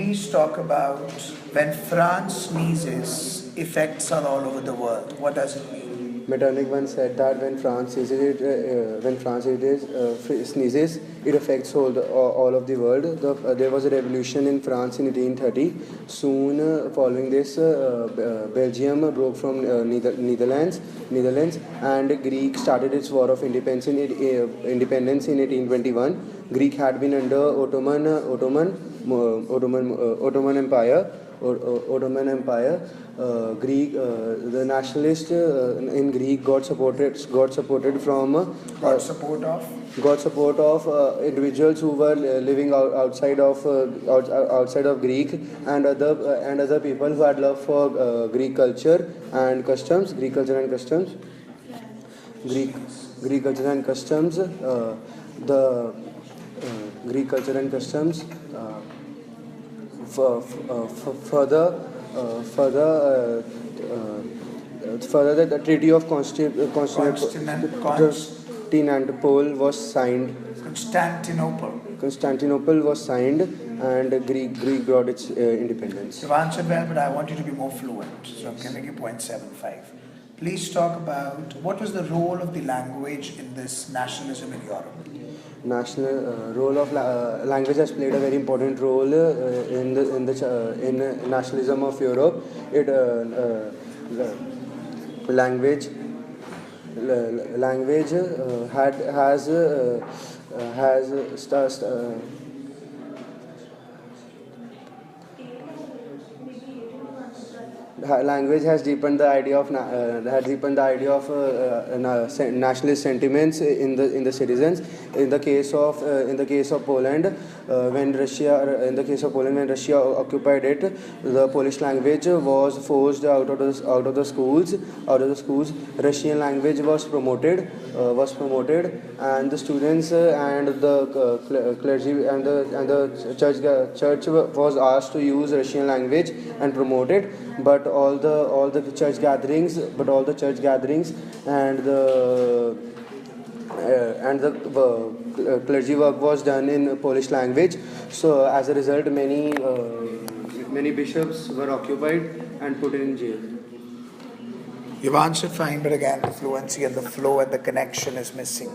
please talk about when France sneezes, effects are all over the world. What does it mean? Metternich once said that when France sneezes, it affects all of the world. There was a revolution in France in 1830. Soon following this, Belgium broke from Netherlands, and Greek started its war of independence in 1821. Greek had been under Ottoman Empire. The nationalists in Greek got support from got support of individuals who were living outside of Greek, and other people who had love for Greek culture and customs. Greek culture and customs. The Greek culture and customs. Further, the Treaty of Constantinople was signed. Constantinople was signed, and Greek got its independence. You've answered well, but I want you to be more fluent, so I'm giving you 0.75. Please talk about what was the role of the language in this nationalism in Europe. Role of language has played a very important role in nationalism of Europe. Language has deepened the idea of nationalist sentiments in the citizens. In the case of Poland, when Russia occupied it, the Polish language was forced out of the schools. Russian language was promoted, and the students and the clergy and the church was asked to use Russian language and promote it. But all the church gatherings and the clergy work was done in Polish language. So as a result, many bishops were occupied and put in jail. You've answered fine, but again, the fluency and the flow and the connection is missing.